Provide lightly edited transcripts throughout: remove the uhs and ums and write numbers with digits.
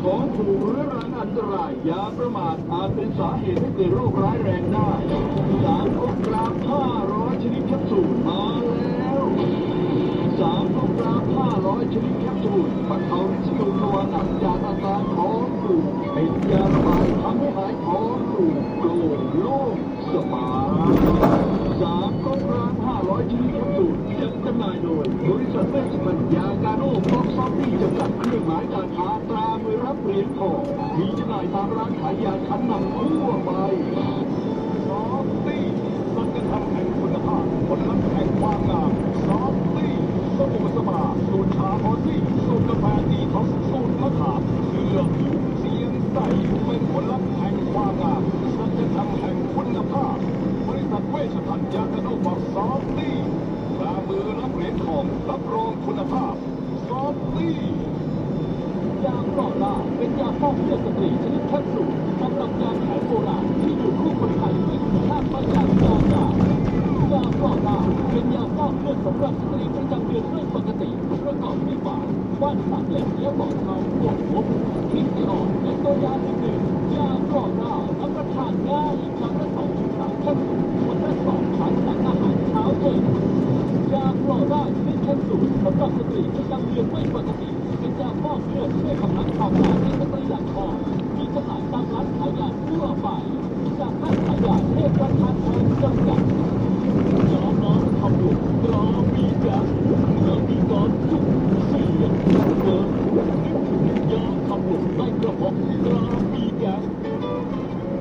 ของถูกเรื้อรังอันตรายอย่าประมาทอาจเป็นสาเหตุให้เกิดโรคร้ายแรงได้สารกบกราบ500ชนิดแคปซูลมาแล้วสารกบกราบ500ชนิดแคปซูลบรรเทาฤทธิ์ยาทวารหนักจากอาการท้องผูกเป็นยาระบายทำให้หายท้องผูกโปร่งโล่งสบายสารกบกราบ500ชนิดแคปซูลจัดจำหน่ายโดยบริษัทเวชภัณฑ์ยาการโน่บล็อกซอฟตี้จำกัดเครื่องหมายการค้าตรามือรับเหรียญทองมีจำหน่ายตามร้านขายยาชั้นนำทั่วไปซอฟตี้สัจธรรมแห่งคุณภาพผลลัพธ์แห่งความงามซอฟตี้สบู่สปาสูตรชาออซี่สูตรกาแฟดีท็อกซ์สูตรมะขามเชื่อผิวเสียงใสเป็นผลลัพธ์แห่งความงามสัจธรรมแห่งคุณภาพบริษัทเวชภัณฑ์ยาการโน่บอกซอฟตี้ตรามือรับเหรียญทองรับรองคุณภาพซอฟตี้ยาฟลอร่าเป็นยาฟอกเลือดสตรีชนิดแคปซูลสำหรับยาแผนโบราณที่อยู่คู่คนไทยด้วยคุณภาพมาอย่างยาวนานยาฟลอร่าเป็นยาฟอกเลือดสำหรับสตรีประจำเดือนไม่ปกติประกอบด้วยฝาว่านสากเหล็กและหมอนทองกดมดพริกอ่อนและตัวยาอื่นๆยาฟลอร่ารับประทานง่ายครั้งละ2-3แคปซูลวันละ2 ครั้งหลังอาหารเช้าเย็นยาฟลอร่าชนิดแคปซูลสำหรับสตรีประจำเดือนไม่ปกติเป็นยาฟอกเลือดช่วยกำลังความดันในสตรีหลังคลอดมีจำหน่ายตามร้านขายยาทั่วไปจากห้างขายยาเทพประธานพรจำกัดยาน้ำทำหลุดตราบีแก๊สเมื่อมีการจุกเสียงเกิดนึกถึงยาทำหลุดในกระเพาะตราบีแก๊ส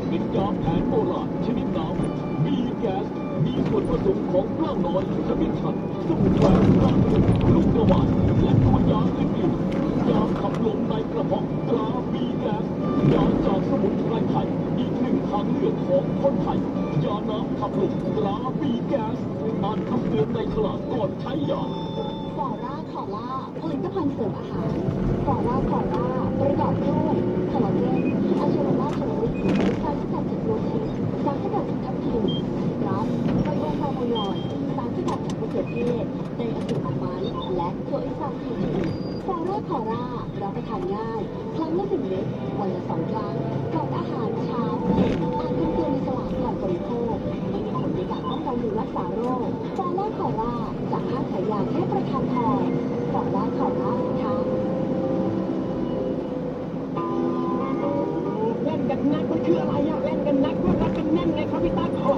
เป็นยาแผนโบราณชนิดน้ำบีแก๊สมีส่วนผสมของเปล้าน้อยขมิ้นชันสมุนไพรตราหนึ่งลูกกระวานและตัวยาอื่นๆยาขับลมในกระเพาะตราบีแก๊สยาจากสมุนไพรไทยอีกหนึ่งทางเลือกของคนไทยยาน้ำขับลมตราบีแก๊สอ่านคำเตือนในฉลากก่อนใช้ยาฟอร่าคอล่าผลิตภัณฑ์เสริมอาหารฟอร่าคอล่าประกอบด้วยคอลลาเจนอะเชโรล่าเชลลิสารสกัดจากโปรตีนสารสกัดจากทับทิมรับไบโอฮอร์โมนลอยสารสกัดจากมะเขือเทศไดอะซิลอะมันและโซอิซาฟินฟอร่าคอล่ารับประทานง่ายครั้งละ1 เม็ดวันละ2 ครั้งก่อนอาหารเช้าเย็นอ่านคำเตือนในฉลากก่อนบริโภคไม่มีผลในการป้องกันหรือรักษาโรคฟอร่าคอล่าจากห้างขายยาเทพประธานพรฟอร่าคอล่าค่ะเล่นกันนักมันคืออะไรอะเล่นกันนักว่ารักกันแน่นไงครับพี่ตั๊กโอ้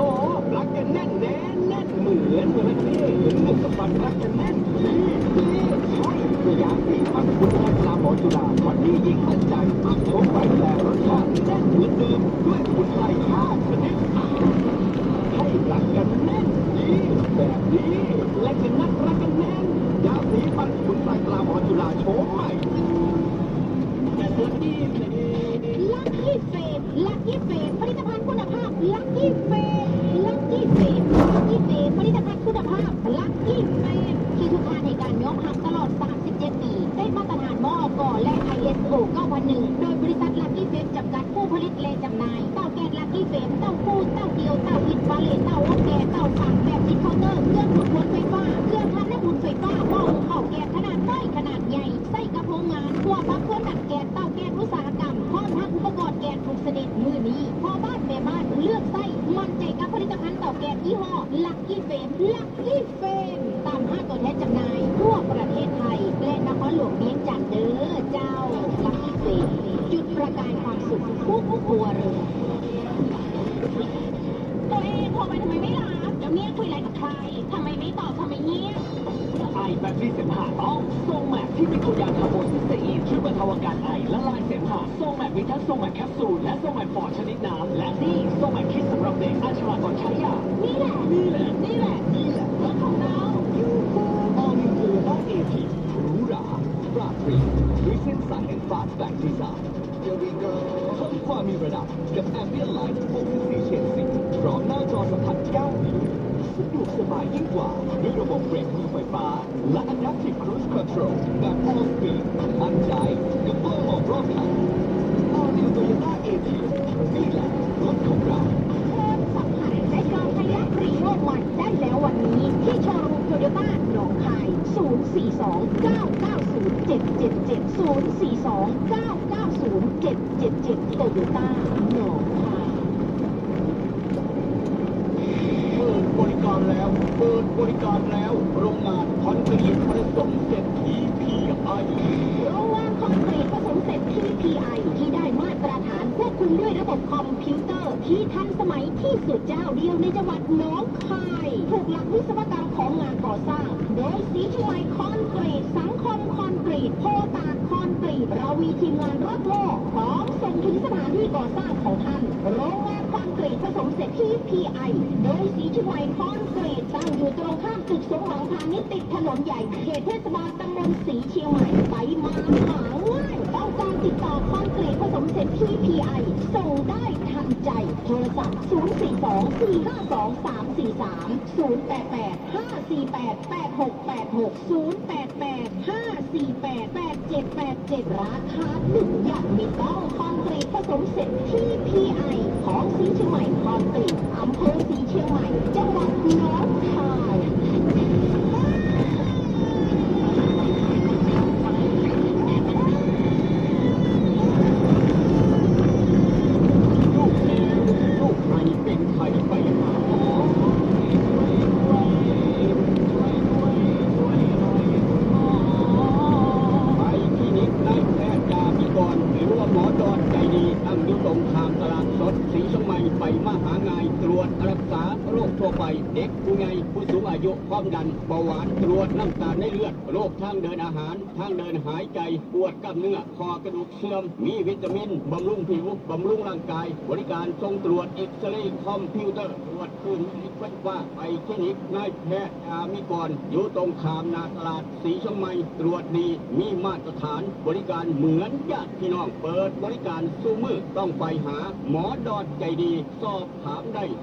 รักกันแน่นแน่แน่นเหมือนนี่เหมือนหนุ่มกับฟันรักกันแน่นนี่ใช่สยามสีฟันคุณไทยปลาหมอจุฬาวันนี้ยิ่งมั่นใจอัพโชคไปแต่รสชาติแน่นเหมือนเดิมด้วยคุณไทย5 ชนิดให้รักกันแน่นดีแบบนี้เล่นกันนักรักกันแน่นยาสีฟันคุณไทยปลาหมอจุฬาโฉมใหม่แต่ตัวนี้ลัคกี้เฟสลัคกี้เฟสผลิตภัณฑ์คุณภาพลัคกี้เฟสลัคกี้เฟสลัคกี้เฟสผลิตภัณฑ์คุณภาพลัคกี้เฟสที่ทุกท่านในการยกหักตลอด37 ปีได้มาตรฐานมอกและ ISO 9001โดยบริษัทลัคกี้เฟสจำกัดผู้ผลิตและจำหน่ายเต้าแก๊สลัคกี้เฟสเต้าคู่เต้าเดียวเต้าอินฟราเรดเต้าวัดแก๊สเต้าฝังแบบติดเคาน์เตอร์เครื่องดูดมวลไฟฟ้าเครื่องทำน้ำอุ่นไฟฟ้าหม้อหุงข้าวแก๊สขนาดน้อยขนาดใหญ่ใส่กับโรงงานหัวปั๊มเครื่องดักแก๊สเต้าแก๊สอุตสาหกรรมพร้อมทั้งอุปกรณ์แก๊สทุกชนิดมือนี้พอบ้านแม่บ้านเลือกใส่มั่นใจกับผลิตภัณฑ์เต้าแก๊สยี่ห้อลัคกี้เฟมลัคกี้เฟมตามห้างตัวแทนจำหน่ายทั่วประเทศไทยและนครหลวงเวียงจันทร์เด้อเจ้าลัคกี้เฟมจุดประกายความสุขทุกครัวเรือนตัวเองโทรไปทำไมไม่รับแล้วเนี่ยคุยอะไรกับใครทำไมไม่ตอบทำไมเงียบไอแบตเตอรี่เสมหะต้องโซแมกที่มีตัวยาคาร์บอนซิสเตอีนช่วยบรรเทาอาการไอและลายเสมหะโซแมกมีทั้งโซแมกแคปซูลและโซแมกฟอร์ชนิดน้ำและนี่โซแมกคิดสำหรับเด็กอันฉลาดก่อนใช้ยานี่แหละรถของเรายูฟูออนิวโตโยต้าเอทีหรูหราปราดปรีด้วยเส้นสายแห่งฟาสต์แบ็กดีไซน์เดี๋ยววีโก้เพิ่มความมีระดับกับแอมเบียนไลท์64 เฉดสีพร้อมหน้าจอสัมผัส9 นิ้วสะดวกสบายยิ่งกว่าด้วยระบบเบรกมือไฟฟ้าและ Adaptive Cruise Control แบบ All Speed มั่นใจกับโลกรอบคัน All New Toyota Aetios นี่แหละรถของเราสัมผัสและการขยับรีโนใหม่ได้แล้ววันนี้ที่โชว์รูมโตโยต้าหนองคาย0 โตโยต้าหนองคาย เปิดบริการแล้ว เปิดบริการแล้ว โรงงานคอนกรีตผสมเศรษฐี PI โรงงานคอนกรีตผสมเสร็จ PPI ที่ได้มาตรฐานควบคุมด้วยระบบคอมพิวเตอร์ที่ทันสมัยที่สุดเจ้าเดียวในจังหวัดหนองคายถูกหลักวิศวกรรมของงานก่อสร้าง โดยสีเชียงใหม่คอนกรีตสังคมคอนกรีตโพตากคอนกรีตเรามีทีมงานรถโม่พร้อมส่งถึงสถานที่ก่อสร้างของท่านโรงงานคอนกรีตผสมเสร็จ PPI โดยสีเชียงใหม่คอนกรีตตั้งอยู่ตรงข้ามตึกสมหวังพาณิชย์ติดถนนใหญ่เขตเทศบาลตำบลสีเชียงใหม่ไปมาหาง่ายต้องการติดต่อคอนกรีตผสมเสร็จ PPI ส่งได้ทันใจโทรศัพท์ 042-452-343 088-548-8686 088-548-8787 ราคา1อย่างไม่ต้องคอนกรีตผสมเสร็จ PPI ของสีเชียงใหม่คอนกรีตอำเภอสีเชียงใหม่จังหวัดหนองคาย ลูกเอวลูกใครเป็นใครไปหาหมอไปคลินิกนายแพทย์ยาพิกรหรือว่าหมอดอนใจดีตั้งอยู่ตรงข้ามตลาดสดสีเชียงใหม่ไปมาหางายตรวจรักษาโรคทั่วไปเด็กผู้ใหญ่ผู้สูงอายุความดันเบาหวานตรวจน้ำตาลในเลือดโรคทางเดินอาหารทางเดินหายใจปวดกล้ามเนื้อคอกระดูกเสื่อมมีวิตามินบำรุงผิวบำรุงร่างกายบริการส่งตรวจเอ็กซเรย์คอมพิวเตอร์ตรวจคลื่นลิควิดว่าไปคลินิกนายแพทย์ยามิกรอยู่ตรงข้ามนาตลาดสีเชียงใหม่ตรวจดีมีมาตรฐานบริการเหมือนญาติพี่น้องเปิดบริการสู้มือต้องไปหาหมอดอดใจดีสอบถามได้ 08487603563999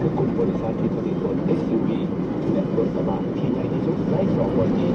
คือกลุ่มบริษัทที่ผลิตรถ SUV และรถกระบะที่ใหญ่ที่สุดใน2วันนี้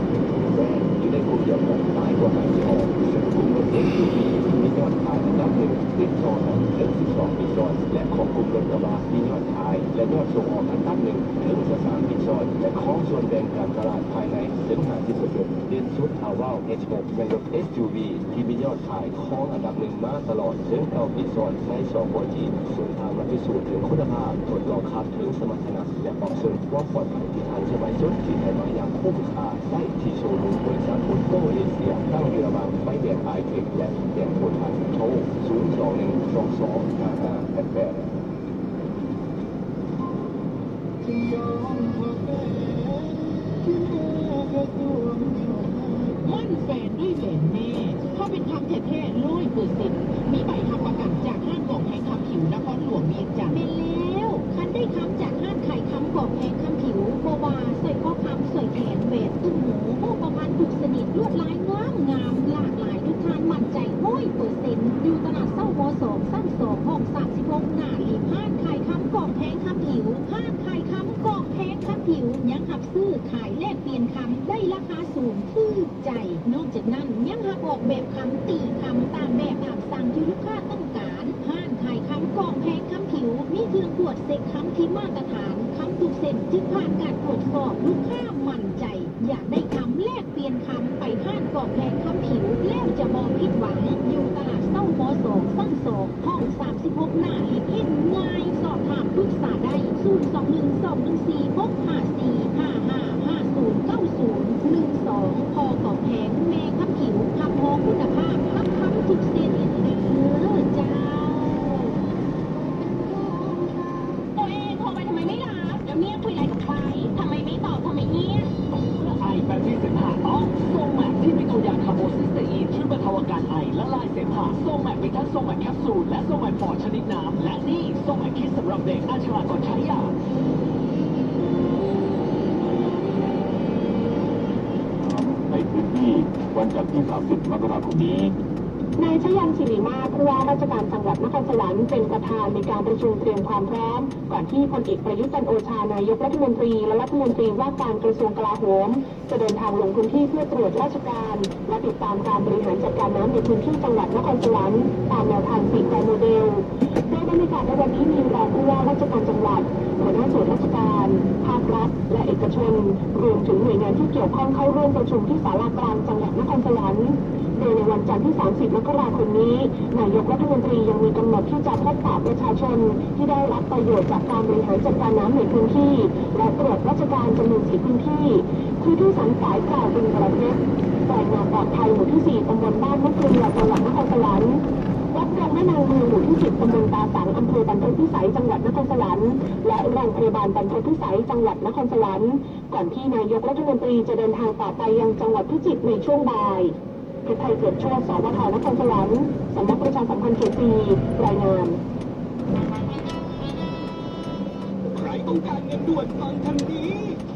แบรนด์อยู่ในกลุ่มเดียวกันหลายกว่า50ออกซึ่งกลุ่มรถ SUV มียอดขายอันดับหนึ่งติดต่อกันถึง12ปีซ้อนและของกลุ่มรถกระบะมียอดขายและยอดส่งออกอันดับหนึ่งถึง13ปีซ้อนและของส่วนแบ่งการตลาดภายในถึง50%เด่นสุดฮาวาล H6 เป็นรถ SUV ที่มียอดขายของอันดับหนึ่งมาตลอดถึง9ปีซ้อนใน2วันนี้ส่วนทางมาพิสูจน์ถึงคุณภาพทดลองขับถึงสมรรถนะและออกซึ่งความปลอดภัยที่ทันสมัยสุดที่ไทยมาอย่างคุ้มค่าได้ที่โชว์รูมบริษัทอุลโตเอเชียตั้งเยอรมันไปเบียดไอคลิกและเปลี่ยนคนทันโทร021225588มั่นแฟนด้วยแหวนแม่เขาเป็นคำเท่ๆ100%มีใบทำประกันจากห้างกล่องแพงคำผิวนครหลวงเวียงจันทร์เป็นแล้วคันได้คำจากห้างไข่คำกล่องแพงคำผิวโบวาใส่ข้อคำใส่แขนแหวนตุ้มหูโบประพันธ์ถูกสนิทลวดลายงามหลากหลายทุกท่านมั่นใจ100%อยู่ตลาดเศร้าโมสองสั้นสองห้อง36หน้าหลีห้างไข่คำกล่องแพงคำผิวห้างไข่คำกล่องแพงคำผิวยังหับซื้อขายแลกเปลี่ยนคำได้ราคาสูงชื่อใจนอกจากนั้นยังหักออกแบบคำตีคำตามแบบตามสั่งที่ลูกค้าต้องการห้างขายคำกล่องแพงคำผิวมีเครื่องตรวจเซ็กคำที่มาตรฐานคำทุกเส้นจึงผ่านการตรวจสอบลูกค้ามั่นใจ อยากได้คำแลกเปลี่ยนคำไปห้างกล่องแพงคำผิวแล้วจะมองผิดหวังอยู่ตลาดเศร้าโมสองสั้นสองห้อง36หน้าลิฟต์เห็นง่ายสอบถามปรึกษาได้021-214-6555-5090-12พอกล่องแพงแม่คำผิวคำโฮคุณภาพคำทุกเส้นเจ้า ตัวเองโทรไปทำไมไม่รับแล้วเนี่ยคุยอะไรกับใครทำไมไม่ตอบทำไมเงียบ ไอแปดที่เสมหะอ๋อโซแมปที่มีตัวยาคาร์โบซิสเตอีนช่วยบรรเทาอาการไอและลายเสมหะโซแมปมีทั้งโซแมปแคปซูลและโซแมปปอดชนิดน้ำและนี่ ฉลาดก่อนใช้ยา ในพื้นที่วันจันทร์ที่ 30 มกราคมนี้ นายชยันศิริมาศผู้ว่าราชการจังหวัดนครสวรรค์เป็นประธานในการประชุมเตรียมความพร้อมก่อนที่พลเอกประยุทธ์จันทร์โอชานายกรัฐมนตรีและรัฐมนตรีว่าการกระทรวงกลาโหมจะเดินทางลงพื้นที่เพื่อตรวจราชการและติดตามการบริหารจัดการน้ำในพื้นที่จังหวัดนครสวรรค์ตามแนวทาง4 โมเดลโดยบรรยากาศในวันนี้มีรองผู้ว่าราชการจังหวัดหัวหน้าส่วนราชการภาครัฐและเอกชนรวมถึงหน่วยงานที่เกี่ยวข้องเข้าร่วมประชุมที่ศาลากลางจังหวัดนครสวรรค์โดยในวันจันทร์ที่ 30 มกราคมนี้นายกรัฐมนตรียังมีกำหนดที่จะพบปะประชาชนที่ได้รับประโยชน์จากการบริหารจัดการน้ำในพื้นที่และตรวจราชการจำนวน4 พื้นที่คือที่สันสายกล่าวเป็นประเทศแปลงนาปลอดภัยหมู่ที่ 4 ตำบลบ้านมะเกลือจังหวัดนครสวรรค์วัดดงแม่นางเมืองหมู่ที่ 10 ตำบลตาสังอำเภอบรรพตพิสัยจังหวัดนครสวรรค์และโรงพยาบาลบรรพตพิสัยจังหวัดนครสวรรค์ก่อนที่นายกรัฐมนตรีจะเดินทางต่อไปยังจังหวัดพิจิตรในช่วงบ่ายเพชรไทยเกิดโชติ สวท นครสวรรค์สำนักประชาสัมพันธ์เขต 4 รายงาน ใครต้องการเงินด่วนฟังทันที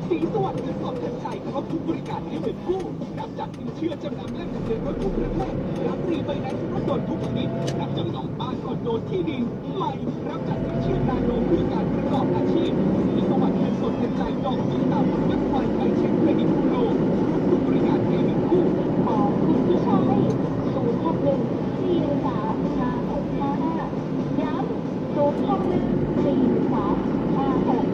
สีสวัสดิ์เงินสดทันใจครบทุกบริการให้เงินกู้นับจากสินเชื่อจำนำและทะเบียนรถทุกประเภทรับรีไฟแนนซ์รถยนต์ทุกชนิดรับจำนองบ้านคอนโดที่ดินใหม่รับจัดสินเชื่อนาโนเพื่อการประกอบอาชีพสีสวัสดิ์เงินสดทันใจดอกที่ต่ำยัดไฟไทยเช็คเครดิตโลครบทุกบริการให้เงินกู้ ของคุณพี่ชัย061 413 5655 ย้ำ061 413 5655